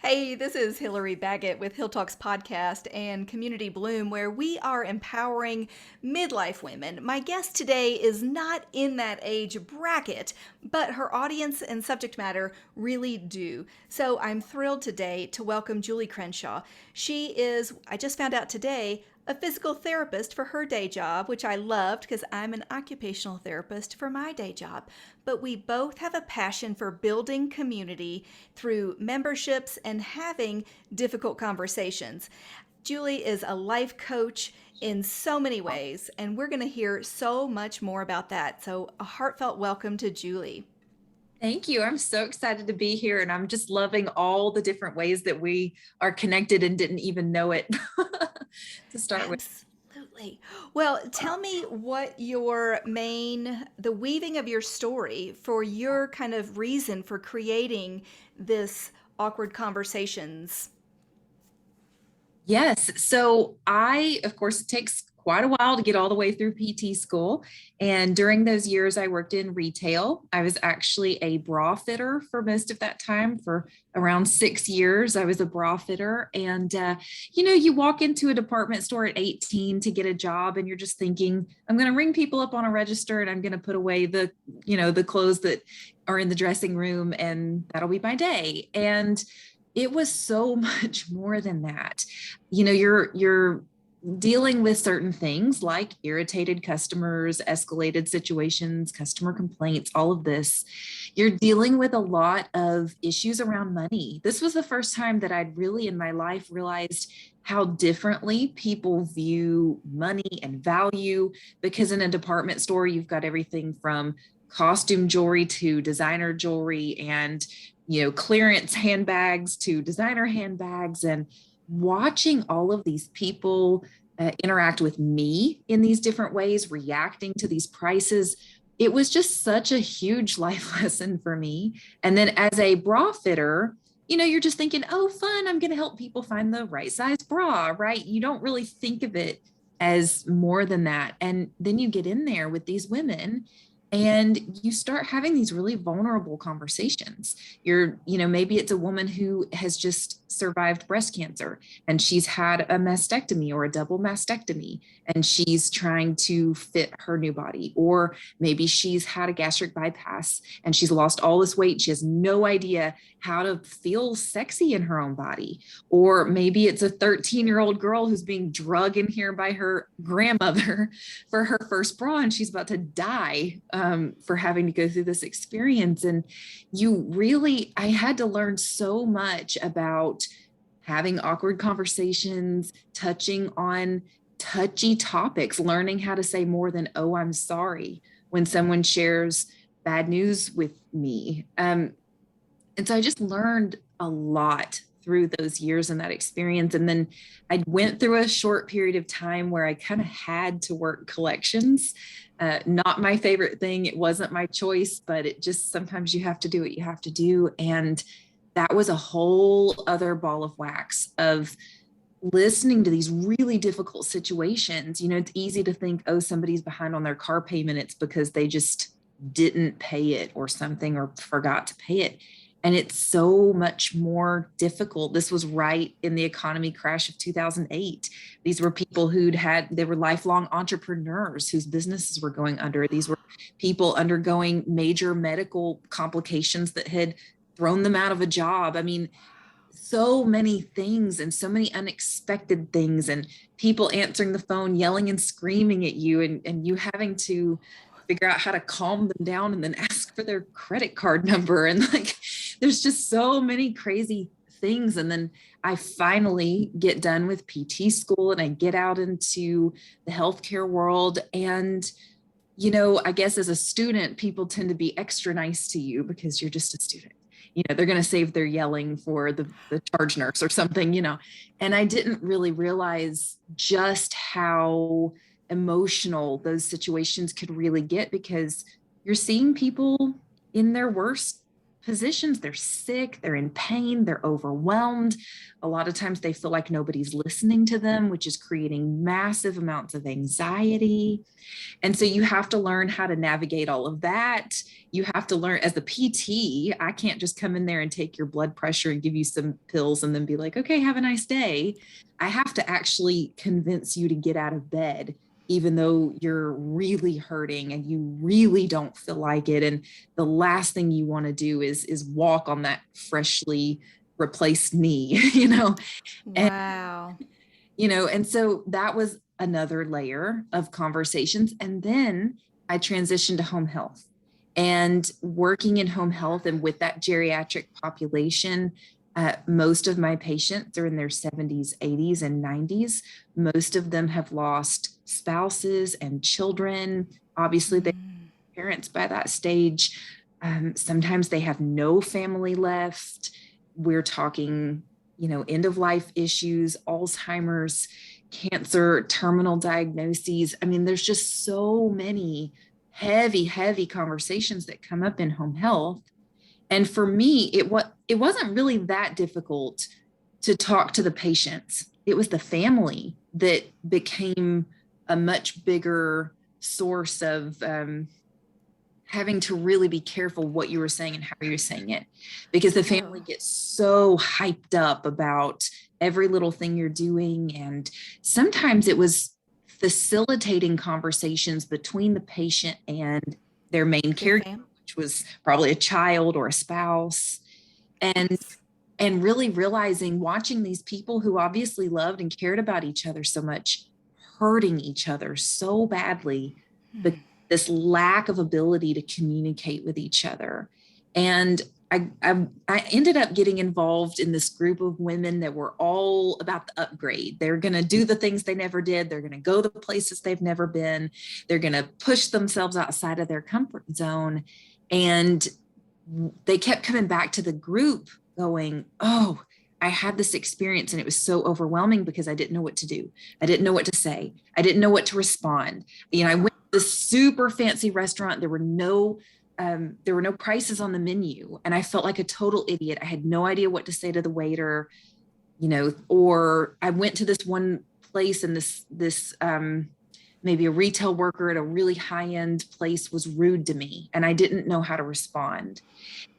Hey, this is Hillary Baggett with Hill Talks Podcast and Community Bloom, where we are empowering midlife women. My guest today is not in that age bracket, but her audience and subject matter really do. So I'm thrilled today to welcome Julie Crenshaw. She is, I just found out today, a physical therapist for her day job, which I loved because I'm an occupational therapist for my day job. But we both have a passion for building community through memberships and having difficult conversations. Julie is a life coach in so many ways, and we're going to hear so much more about that. So, a heartfelt welcome to Julie. Thank you. I'm so excited to be here, and I'm just loving all the different ways that we are connected and didn't even know it to start with. Absolutely. Well, tell me what the weaving of your story for your kind of reason for creating this awkward conversations. Yes. So of course, it takes quite a while to get all the way through PT school. And during those years, I worked in retail. I was actually a bra fitter for most of that time. For around 6 years, I was a bra fitter. And, you walk into a department store at 18 to get a job, and you're just thinking, I'm going to ring people up on a register and I'm going to put away the clothes that are in the dressing room, and that'll be my day. And it was so much more than that. You're dealing with certain things like irritated customers, escalated situations, customer complaints, all of this. You're dealing with a lot of issues around money. This was the first time that I'd really in my life realized how differently people view money and value, because in a department store, you've got everything from costume jewelry to designer jewelry and clearance handbags to designer handbags, and watching all of these people interact with me in these different ways, reacting to these prices. It was just such a huge life lesson for me. And then as a bra fitter, you're just thinking, oh, fun, I'm going to help people find the right size bra, right? You don't really think of it as more than that. And then you get in there with these women and you start having these really vulnerable conversations. Maybe it's a woman who has just survived breast cancer and she's had a mastectomy or a double mastectomy, and she's trying to fit her new body. Or maybe she's had a gastric bypass and she's lost all this weight. She has no idea how to feel sexy in her own body. Or maybe it's a 13-year-old girl who's being drugged in here by her grandmother for her first bra, and she's about to die for having to go through this experience. And I had to learn so much about having awkward conversations, touching on touchy topics, learning how to say more than, oh, I'm sorry, when someone shares bad news with me. And so I just learned a lot through those years and that experience. And then I went through a short period of time where I kind of had to work collections. Not my favorite thing. It wasn't my choice, but it just, sometimes you have to do what you have to do. And that was a whole other ball of wax of listening to these really difficult situations. It's easy to think, oh, somebody's behind on their car payment. It's because they just didn't pay it or something, or forgot to pay it. And it's so much more difficult. This was right in the economy crash of 2008. These were people they were lifelong entrepreneurs whose businesses were going under. These were people undergoing major medical complications that had thrown them out of a job. I mean, so many things and so many unexpected things, and people answering the phone, yelling and screaming at you, and you having to figure out how to calm them down and then ask for their credit card number. And there's just so many crazy things. And then I finally get done with PT school and I get out into the healthcare world. And, I guess as a student, people tend to be extra nice to you because you're just a student. They're going to save their yelling for the charge nurse or something, and I didn't really realize just how emotional those situations could really get, because you're seeing people in their worst positions, they're sick, they're in pain, they're overwhelmed. A lot of times they feel like nobody's listening to them, which is creating massive amounts of anxiety. And so you have to learn how to navigate all of that. You have to learn, as the PT, I can't just come in there and take your blood pressure and give you some pills and then be like, okay, have a nice day. I have to actually convince you to get out of bed, even though you're really hurting and you really don't feel like it. And the last thing you want to do is walk on that freshly replaced knee, and Wow. and so that was another layer of conversations. And then I transitioned to home health, and working in home health and with that geriatric population. Most of my patients are in their 70s, 80s, and 90s. Most of them have lost spouses and children. Obviously, they have parents by that stage. Sometimes they have no family left. We're talking, end of life issues, Alzheimer's, cancer, terminal diagnoses. I mean, there's just so many heavy, heavy conversations that come up in home health. And for me, it wasn't really that difficult to talk to the patients. It was the family that became a much bigger source of having to really be careful what you were saying and how you were saying it, because the family gets so hyped up about every little thing you're doing. And sometimes it was facilitating conversations between the patient and their main caregiver, which was probably a child or a spouse. And really realizing, watching these people who obviously loved and cared about each other so much, hurting each other so badly, but this lack of ability to communicate with each other. And I ended up getting involved in this group of women that were all about the upgrade. They're going to do the things they never did. They're going to go the places they've never been. They're going to push themselves outside of their comfort zone. And they kept coming back to the group going, oh, I had this experience and it was so overwhelming because I didn't know what to do. I didn't know what to say. I didn't know what to respond. I went to this super fancy restaurant. There were no prices on the menu, and I felt like a total idiot. I had no idea what to say to the waiter, or I went to this one place and this maybe a retail worker at a really high-end place was rude to me and I didn't know how to respond.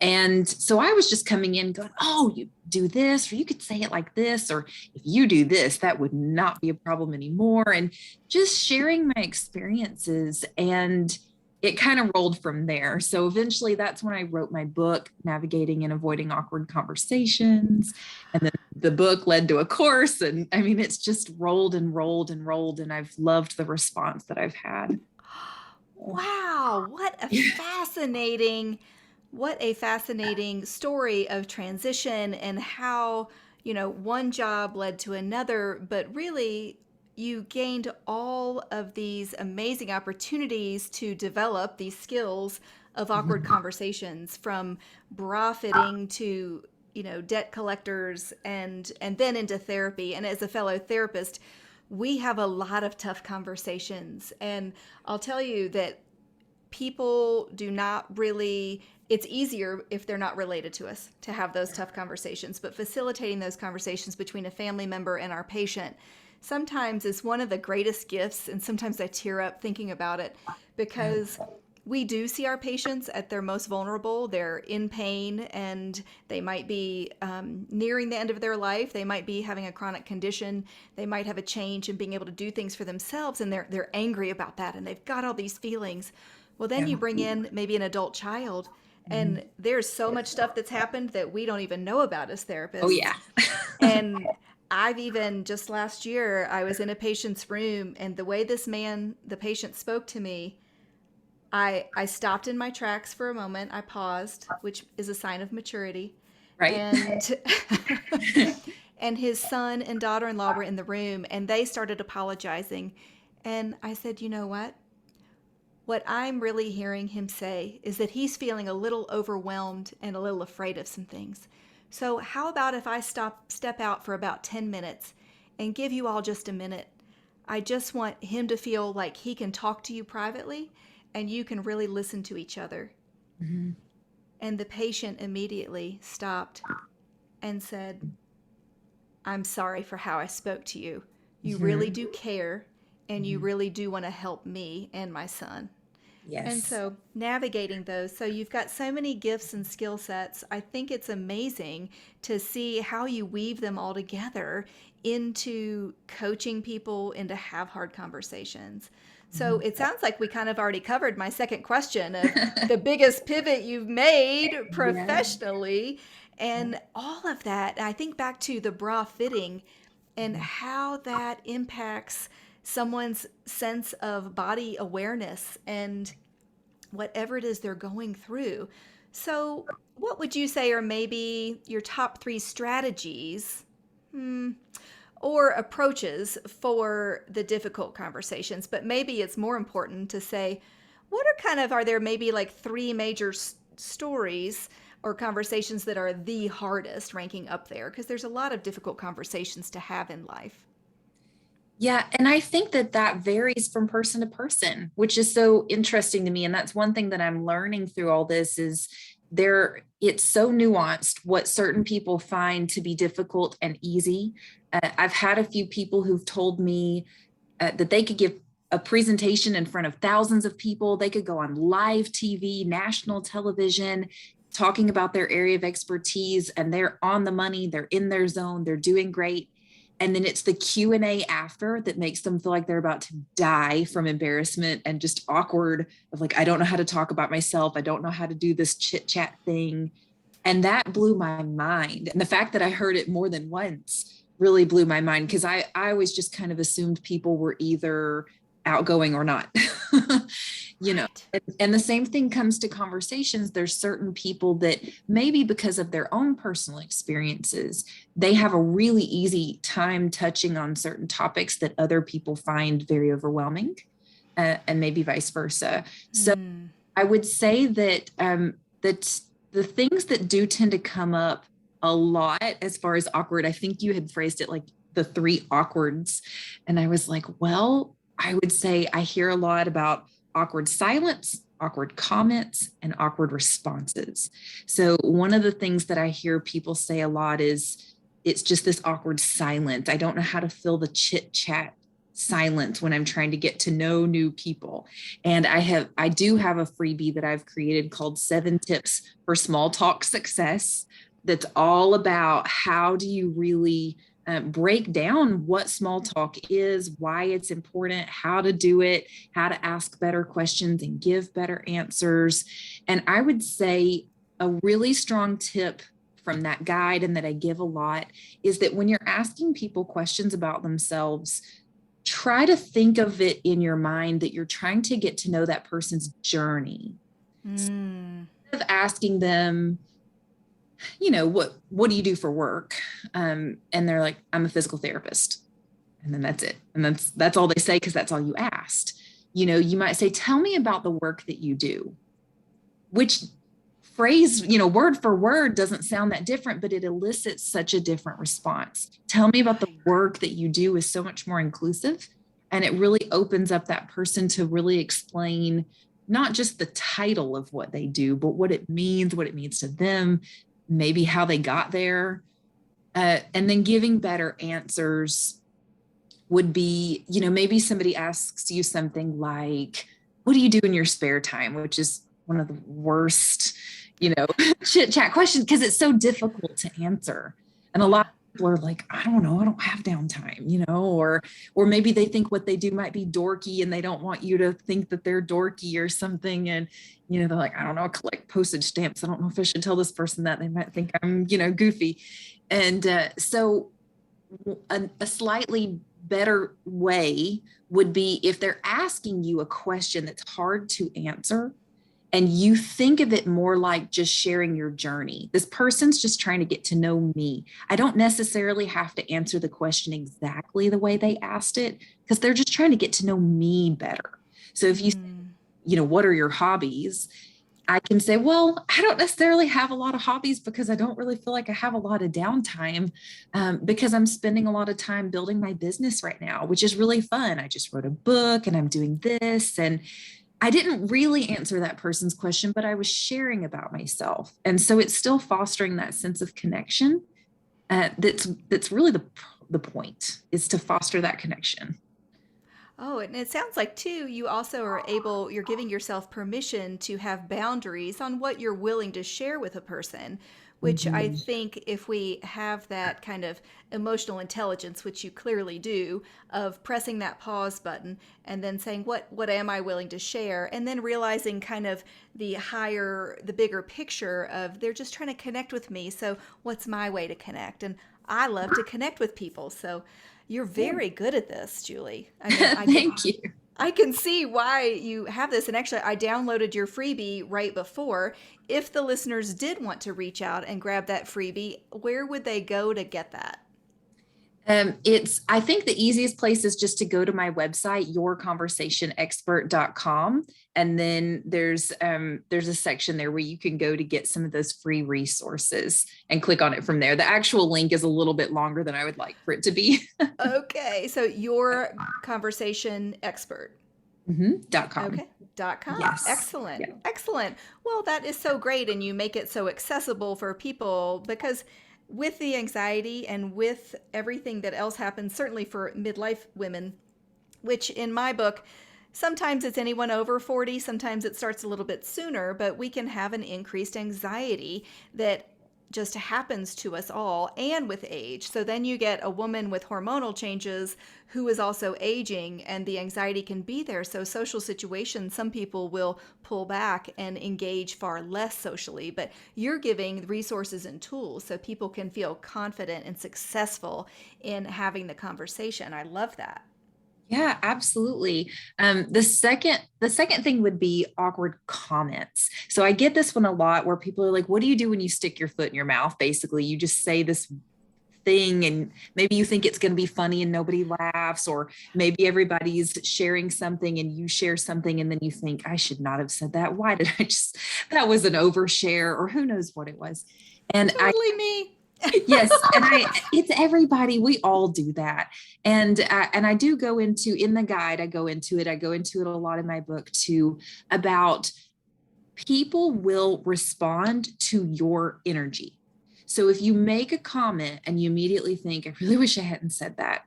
And so I was just coming in going, oh, you do this, or you could say it like this, or if you do this, that would not be a problem anymore. And just sharing my experiences, and it kind of rolled from there. So eventually that's when I wrote my book, Navigating and Avoiding Awkward Conversations. And then the book led to a course. And I mean, it's just rolled and rolled and rolled. And I've loved the response that I've had. Wow, what a fascinating story of transition, and how, one job led to another, but really you gained all of these amazing opportunities to develop these skills of awkward conversations, from bra fitting to debt collectors, and then into therapy. And as a fellow therapist, we have a lot of tough conversations, and I'll tell you that people do not really, it's easier if they're not related to us to have those tough conversations, but facilitating those conversations between a family member and our patient sometimes is one of the greatest gifts. And sometimes I tear up thinking about it, because we do see our patients at their most vulnerable. They're in pain, and they might be nearing the end of their life. They might be having a chronic condition. They might have a change in being able to do things for themselves, and they're angry about that, and they've got all these feelings. Well, then you bring in maybe an adult child, and there's so much stuff that's happened that we don't even know about as therapists. Oh, yeah. And I've even, just last year, I was in a patient's room, and the way the patient spoke to me, I stopped in my tracks for a moment. I paused, which is a sign of maturity. Right. And his son and daughter-in-law were in the room, and they started apologizing. And I said, you know what? What I'm really hearing him say is that he's feeling a little overwhelmed and a little afraid of some things. So how about if I step out for about 10 minutes and give you all just a minute? I just want him to feel like he can talk to you privately, and you can really listen to each other. Mm-hmm. And the patient immediately stopped and said, I'm sorry for how I spoke to you. You really Mhm. do care, and you Mhm. really do want to help me and my son. And Yes. so navigating those, so you've got so many gifts and skill sets. I think it's amazing to see how you weave them all together into coaching people and to have hard conversations. So Mhm. it sounds like we kind of already covered my second question of the biggest pivot you've made Yeah. professionally and all of that. I think back to the bra fitting and Mhm. how that impacts someone's sense of body awareness and whatever it is they're going through. So, what would you say are maybe your top three strategies or approaches for the difficult conversations? But maybe it's more important to say, what are kind of, are there maybe like three major stories or conversations that are the hardest ranking up there? Because there's a lot of difficult conversations to have in life. Yeah, and I think that that varies from person to person, which is so interesting to me. And that's one thing that I'm learning through all this is it's so nuanced what certain people find to be difficult and easy. I've had a few people who've told me that they could give a presentation in front of thousands of people. They could go on live TV, national television, talking about their area of expertise, and they're on the money, they're in their zone, they're doing great. And then it's the Q&A after that makes them feel like they're about to die from embarrassment and just awkward of like, I don't know how to talk about myself. I don't know how to do this chit chat thing. And that blew my mind. And the fact that I heard it more than once really blew my mind because I always just kind of assumed people were either outgoing or not. you know, Right. and the same thing comes to conversations. There's certain people that maybe because of their own personal experiences, they have a really easy time touching on certain topics that other people find very overwhelming, and maybe vice versa. So Hmm. I would say that the things that do tend to come up a lot as far as awkward, I think you had phrased it like the three awkwards. And I was like, well, I would say I hear a lot about awkward silence, awkward comments, and awkward responses. So one of the things that I hear people say a lot is it's just this awkward silence. I don't know how to fill the chit chat silence when I'm trying to get to know new people. And I do have a freebie that I've created called 7 Tips for Small Talk Success. That's all about how do you really break down what small talk is, why it's important, how to do it, how to ask better questions and give better answers. And I would say a really strong tip from that guide and that I give a lot is that when you're asking people questions about themselves, try to think of it in your mind that you're trying to get to know that person's journey. Hmm. Instead of asking them, what do you do for work? And they're like, I'm a physical therapist. And then that's it. And that's all they say because that's all you asked. You might say, tell me about the work that you do, which phrase, word for word doesn't sound that different, but it elicits such a different response. Tell me about the Right. work that you do is so much more inclusive. And it really opens up that person to really explain not just the title of what they do, but what it means to them, maybe how they got there. And then giving better answers would be, maybe somebody asks you something like, what do you do in your spare time? Which is one of the worst, chit chat questions because it's so difficult to answer. And a lot Yeah. of people are like, I don't know, I don't have downtime, or maybe they think what they do might be dorky and they don't want you to think that they're dorky or something. And, they're like, I don't know, I collect postage stamps. I don't know if I should tell this person that they might think I'm, goofy. And so a slightly better way would be if they're asking you a question that's hard to answer and you think of it more like just sharing your journey. This person's just trying to get to know me. I don't necessarily have to answer the question exactly the way they asked it because they're just trying to get to know me better. So if you say, Hmm. what are your hobbies? I can say, well, I don't necessarily have a lot of hobbies because I don't really feel like I have a lot of downtime because I'm spending a lot of time building my business right now, which is really fun. I just wrote a book and I'm doing this. And I didn't really answer that person's question, but I was sharing about myself. And so it's still fostering that sense of connection. That's really the point, is to foster that connection. Oh, and it sounds like too, you also are able, you're giving yourself permission to have boundaries on what you're willing to share with a person, which I Mhm. think if we have that kind of emotional intelligence, which you clearly do, of pressing that pause button and then saying, what am I willing to share? And then realizing kind of the bigger picture of they're just trying to connect with me. So what's my way to connect? And I love to connect with people. So you're Yeah. very good at this, Julie. I mean, Thank you. I can see why you have this. And actually, I downloaded your freebie right before. If the listeners did want to reach out and grab that freebie, where would they go to get that? I think the easiest place is just to go to my website, yourconversationexpert.com. And then there's a section there where you can go to get some of those free resources and click on it from there. The actual link is a little bit longer than I would like for it to be. Okay, so your conversation expert. .com. Okay. .com. Yes. Excellent. Yeah. Excellent. Well, that is so great. And you make it so accessible for people because with the anxiety and with everything that else happens, certainly for midlife women, which in my book, sometimes it's anyone over 40, sometimes it starts a little bit sooner, but we can have an increased anxiety that just happens to us all and with age. So then you get a woman with hormonal changes who is also aging, and the anxiety can be there. So, social situations, some people will pull back and engage far less socially, but you're giving resources and tools so people can feel confident and successful in having the conversation. I love that. Yeah, absolutely. The second thing would be awkward comments. So I get this one a lot where people are like, "What do you do when you stick your foot in your mouth?" Basically, you just say this thing, and maybe you think it's going to be funny and nobody laughs, or maybe everybody's sharing something and you share something, and then you think, "I should not have said that. Why did I just? That was an overshare, or who knows what it was." And I Totally me. Yes, and it's everybody. We all do that. And I do go into, in the guide, I go into it a lot in my book too, about people will respond to your energy. So if you make a comment and you immediately think, "I really wish I hadn't said that,"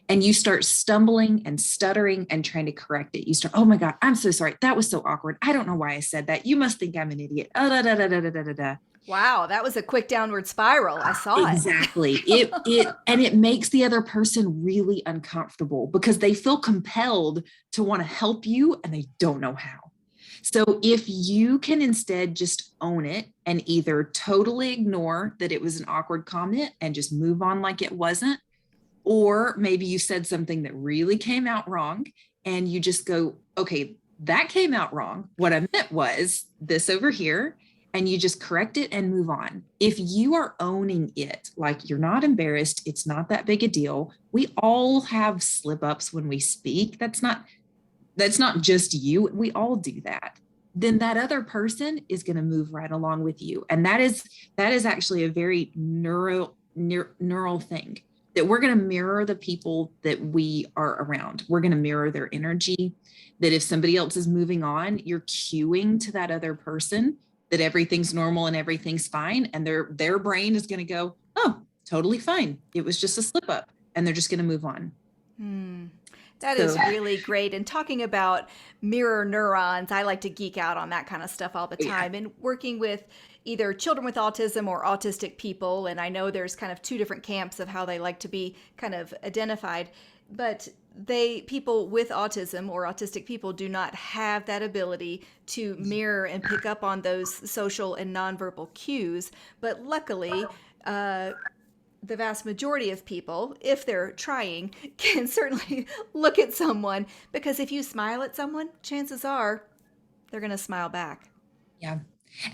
and you start stumbling and stuttering and trying to correct it, you start, "Oh my God, I'm so sorry. That was so awkward. I don't know why I said that. You must think I'm an idiot." Oh, da, da, da, da, da, da, da, da. Wow, that was a quick downward spiral. I saw it. Exactly. It makes the other person really uncomfortable because they feel compelled to want to help you and they don't know how. So if you can instead just own it and either totally ignore that it was an awkward comment and just move on like it wasn't, or maybe you said something that really came out wrong and you just go, "Okay, that came out wrong. What I meant was this over here." And you just correct it and move on. If you are owning it, like you're not embarrassed, it's not that big a deal. We all have slip ups when we speak. That's not just you. We all do that. Then that other person is going to move right along with you. And that is actually a very neural thing, that we're going to mirror the people that we are around. We're going to mirror their energy. That if somebody else is moving on, you're cueing to that other person that everything's normal and everything's fine. And their brain is going to go, "Oh, totally fine. It was just a slip up." And they're just going to move on. Hmm. That is So, really great. And talking about mirror neurons, I like to geek out on that kind of stuff all the yeah. time. And working with either children with autism or autistic people, and I know there's kind of two different camps of how they like to be kind of identified, but people with autism or autistic people do not have that ability to mirror and pick up on those social and nonverbal cues. But luckily, the vast majority of people, if they're trying, can certainly look at someone, because if you smile at someone, chances are they're going to smile back. Yeah.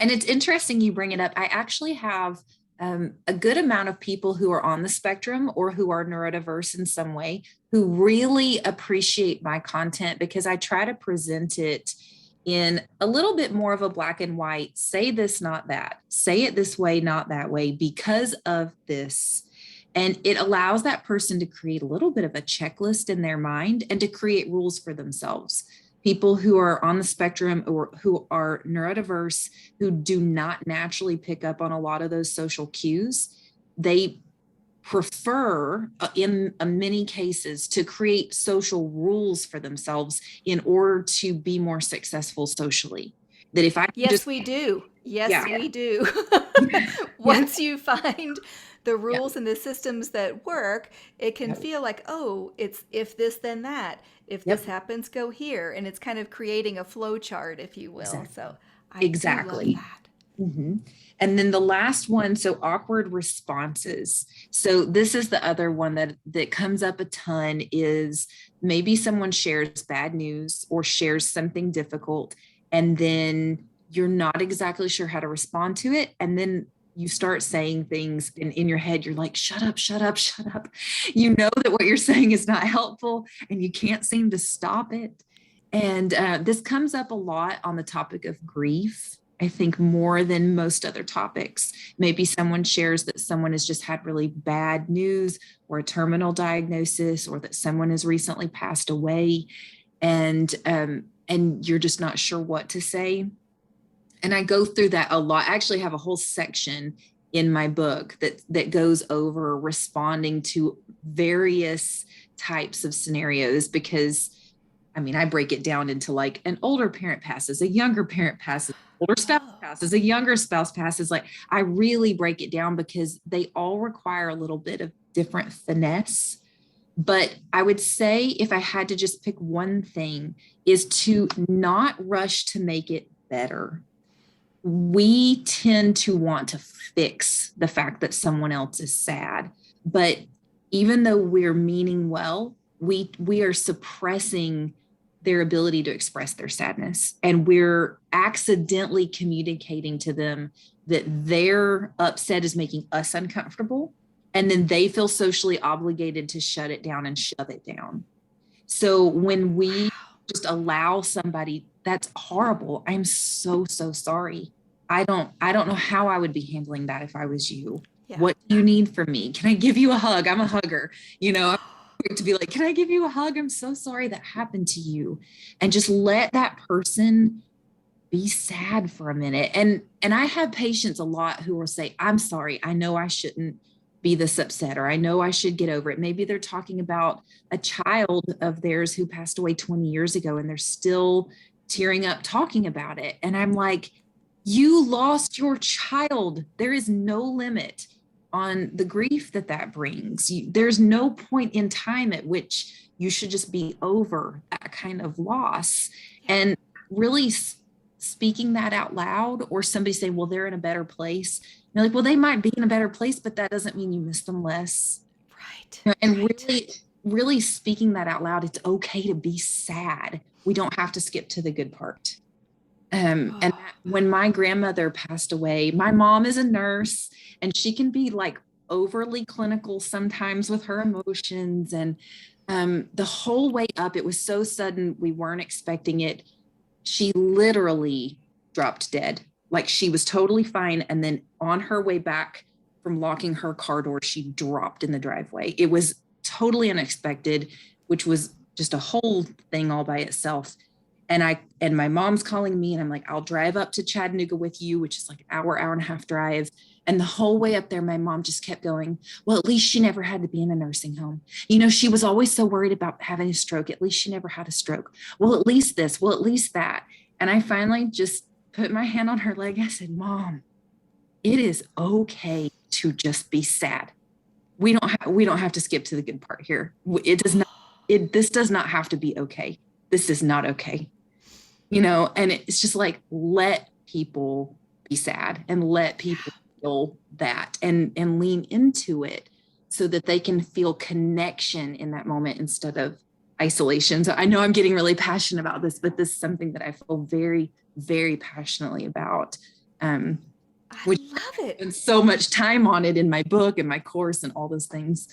And it's interesting you bring it up. I actually have a good amount of people who are on the spectrum or who are neurodiverse in some way who really appreciate my content because I try to present it in a little bit more of a black and white, say this, not that, say it this way, not that way, because of this. And it allows that person to create a little bit of a checklist in their mind and to create rules for themselves. People who are on the spectrum or who are neurodiverse, who do not naturally pick up on a lot of those social cues, they prefer, in many cases, to create social rules for themselves in order to be more successful socially. That if I can Yes, just, we do. Yes, yeah, we do. yeah, Once you find the yeah, rules and the systems that work, it can yep, feel like, oh, it's if this, then that. If this yep, happens, go here. And it's kind of creating a flow chart, if you will. So exactly, I do love exactly. that. Mhm. And then the last one, so awkward responses. So this is the other one that comes up a ton is maybe someone shares bad news or shares something difficult, and then you're not exactly sure how to respond to it. And then you start saying things in your head, you're like, shut up, shut up, shut up. You know that what you're saying is not helpful and you can't seem to stop it. And this comes up a lot on the topic of grief. I think more than most other topics. Maybe someone shares that someone has just had really bad news or a terminal diagnosis, or that someone has recently passed away, and you're just not sure what to say. And I go through that a lot. I actually have a whole section in my book that goes over responding to various types of scenarios, because I mean, I break it down into like an older parent passes, a younger parent passes, older spouse Oh, passes, a younger spouse passes. Like, I really break it down because they all require a little bit of different finesse. But I would say, if I had to just pick one thing, is to not rush to make it better. We tend to want to fix the fact that someone else is sad, but even though we're meaning well, we are suppressing their ability to express their sadness, and we're accidentally communicating to them that their upset is making us uncomfortable, and then they feel socially obligated to shut it down and shove it down. So when we wow. just allow somebody, that's horrible. I'm so, so sorry. I don't know how I would be handling that if I was you. Yeah. What do you need from me? Can I give you a hug? I'm a hugger. I'm quick to be like, can I give you a hug? I'm so sorry that happened to you. And just let that person be sad for a minute. And I have patients a lot who will say, I'm sorry, I know I shouldn't be this upset, or I know I should get over it. Maybe they're talking about a child of theirs who passed away 20 years ago and they're still tearing up talking about it. And I'm like, you lost your child. There is no limit on the grief that brings. There's no point in time at which you should just be over that kind of loss. Yeah. And really speaking that out loud, or somebody say, well, they're in a better place. You're like, well, they might be in a better place, but that doesn't mean you miss them less. Right. And Right. really, really speaking that out loud, it's okay to be sad. We don't have to skip to the good part. And Oh, when my grandmother passed away, my mom is a nurse, and she can be like overly clinical sometimes with her emotions. And the whole way up, it was so sudden, we weren't expecting it. She literally dropped dead. Like, she was totally fine. And then on her way back from locking her car door, she dropped in the driveway. It was totally unexpected, which was just a whole thing all by itself. And my mom's calling me, and I'm like, I'll drive up to Chattanooga with you, which is like an hour and a half drive. And the whole way up there, my mom just kept going, well, at least she never had to be in a nursing home. She was always so worried about having a stroke. At least she never had a stroke. Well, at least this, well, at least that. And I finally just put my hand on her leg. I said, Mom, it is okay to just be sad. We don't have to skip to the good part here. This does not have to be okay. This is not okay. And it's just like, let people be sad and let people feel that, and lean into it so that they can feel connection in that moment instead of isolation. So I know I'm getting really passionate about this, but this is something that I feel very, very passionately about. I Which love I it. spend so much time on it in my book and my course and all those things.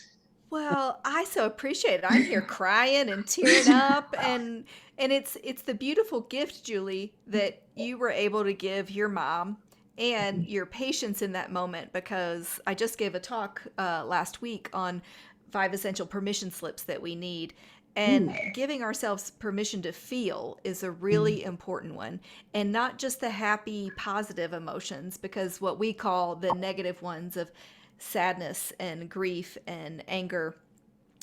Well, I so appreciate it. I'm here crying and tearing up, and it's the beautiful gift, Julie, that you were able to give your mom and your patience in that moment, because I just gave a talk last week on 5 essential permission slips that we need. And Ooh. giving ourselves permission to feel is a really important one. And not just the happy, positive emotions, because what we call the negative ones of sadness and grief and anger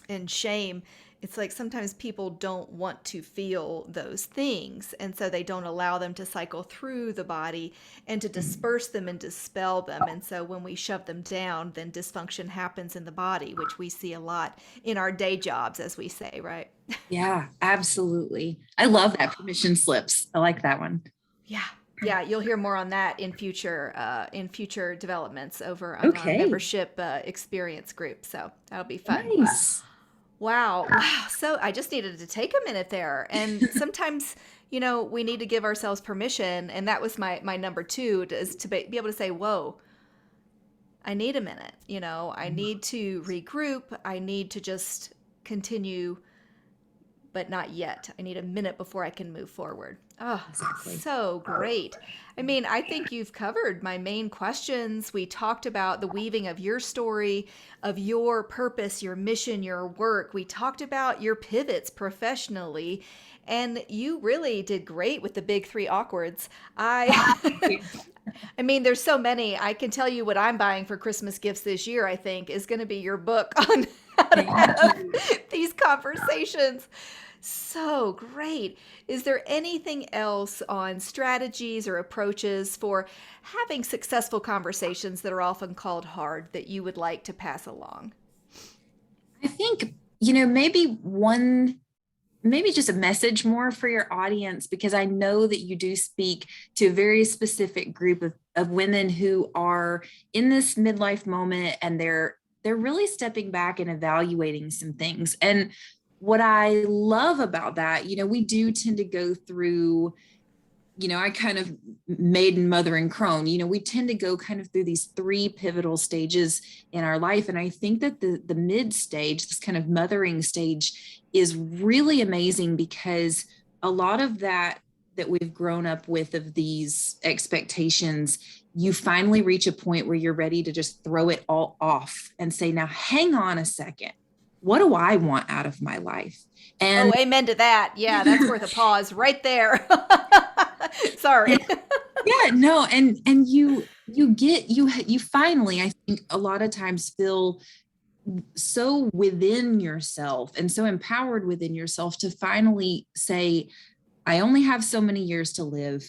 and shame, it's like sometimes people don't want to feel those things. And so they don't allow them to cycle through the body and to disperse them and dispel them. And so when we shove them down, then dysfunction happens in the body, which we see a lot in our day jobs, as we say, right? Yeah, absolutely. I love that permission slips. I like that one. Yeah. Yeah, you'll hear more on that in future developments over on our Okay. membership experience group. So that'll be fun. Nice. Wow. Wow. So I just needed to take a minute there. And sometimes, we need to give ourselves permission. And that was my number two, is to be able to say, whoa, I need a minute. I need to regroup. I need to just continue, but not yet. I need a minute before I can move forward. Oh, Exactly. so great. I mean, I think you've covered my main questions. We talked about the weaving of your story, of your purpose, your mission, your work. We talked about your pivots professionally, and you really did great with the big three awkwards. Thank I you. I mean, there's so many. I can tell you what I'm buying for Christmas gifts this year, I think, is going to be your book on how to Thank have you. these conversations. So great. Is there anything else on strategies or approaches for having successful conversations that are often called hard that you would like to pass along? I think, maybe just a message more for your audience, because I know that you do speak to a very specific group of women who are in this midlife moment, and they're really stepping back and evaluating some things. And what I love about that, we do tend to go through, I kind of maiden, mother, and crone, we tend to go kind of through these three pivotal stages in our life. And I think that the mid stage, this kind of mothering stage, is really amazing, because a lot of that we've grown up with, of these expectations, you finally reach a point where you're ready to just throw it all off and say, now hang on a second. What do I want out of my life? Oh, And amen to that. Yeah, that's worth a pause right there. Sorry. yeah, no, and you finally, I think, a lot of times feel so within yourself and so empowered within yourself to finally say, I only have so many years to live.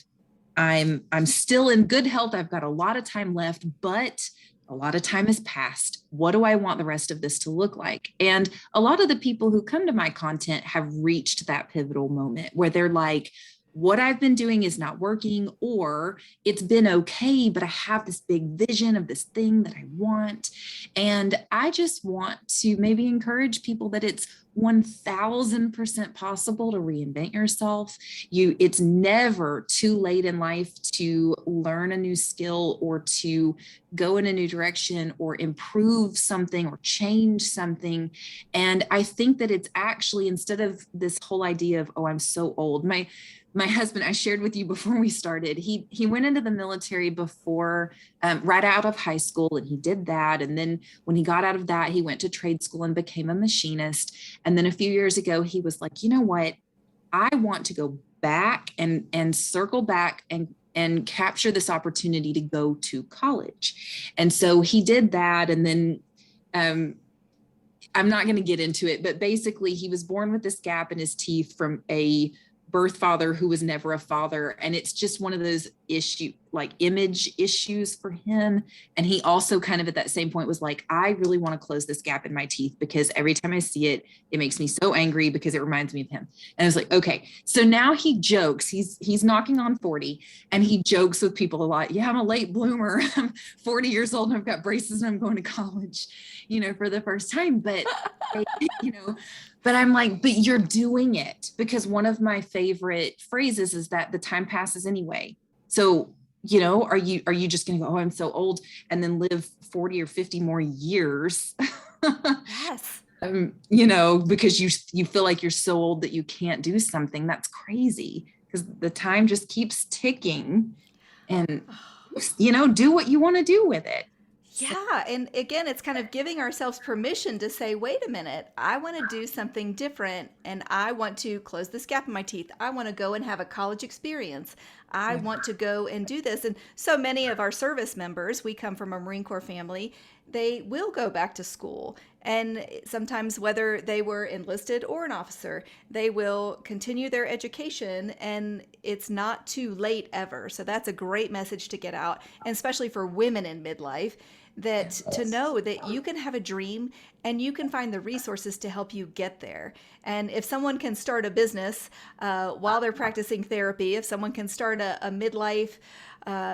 I'm still in good health. I've got a lot of time left, but a lot of time has passed. What do I want the rest of this to look like? And a lot of the people who come to my content have reached that pivotal moment where they're like, what I've been doing is not working, or it's been okay, but I have this big vision of this thing that I want. And I just want to maybe encourage people that it's 1000% possible to reinvent yourself. It's never too late in life to learn a new skill, or to go in a new direction, or improve something, or change something. And I think that it's actually, instead of this whole idea of, oh, I'm so old, my husband, I shared with you before we started, he went into the military before, right out of high school, and he did that. And then when he got out of that, he went to trade school and became a machinist. And then a few years ago, he was like, you know what? I want to go back and circle back and capture this opportunity to go to college. And so he did that. And then, I'm not going to get into it, but basically he was born with this gap in his teeth from a birth father who was never a father. And it's just one of those image issues for him. And he also kind of at that same point was like, I really want to close this gap in my teeth, because every time I see it, it makes me so angry because it reminds me of him. And I was like, okay. So now he jokes, he's knocking on 40, and he jokes with people a lot. Yeah, I'm a late bloomer. I'm 40 years old and I've got braces and I'm going to college, for the first time. But, but I'm like, but you're doing it, because one of my favorite phrases is that the time passes anyway. So, are you just going to go, oh, I'm so old, and then live 40 or 50 more years? Yes. Because you feel like you're so old that you can't do something. That's crazy, because the time just keeps ticking, and, do what you want to do with it. Yeah, and again, it's kind of giving ourselves permission to say, wait a minute, I want to do something different and I want to close this gap in my teeth. I want to go and have a college experience. I Yeah. want to go and do this. And so many of our service members, we come from a Marine Corps family, they will go back to school. And sometimes, whether they were enlisted or an officer, they will continue their education and it's not too late ever. So that's a great message to get out, and especially for women in midlife, that to know that you can have a dream and you can find the resources to help you get there. And if someone can start a business while they're practicing therapy, if someone can start a midlife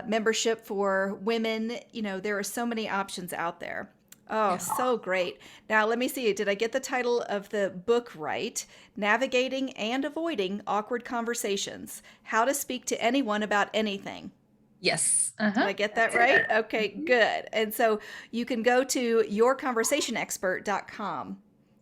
membership for women, there are so many options out there. Oh, Yeah. so great. Now, let me see. Did I get the title of the book right? Navigating and Avoiding Awkward Conversations: How to Speak to Anyone About Anything. Yes. Did Uh-huh. I get that That's right? it. Okay, good. And so you can go to yourconversationexpert.com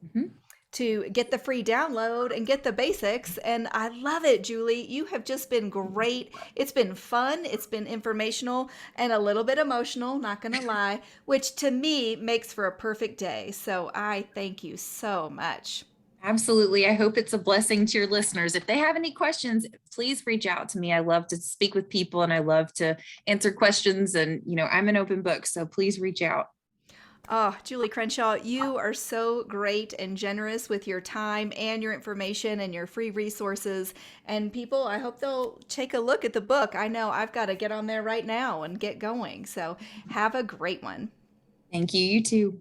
Mhm. to get the free download and get the basics. And I love it, Julie. You have just been great. It's been fun, it's been informational, and a little bit emotional, not going to lie, which to me makes for a perfect day. So I thank you so much. Absolutely. I hope it's a blessing to your listeners. If they have any questions, please reach out to me. I love to speak with people and I love to answer questions. And, I'm an open book. So please reach out. Oh, Julie Crenshaw, you are so great and generous with your time and your information and your free resources. And people, I hope they'll take a look at the book. I know I've got to get on there right now and get going. So have a great one. Thank you. You too.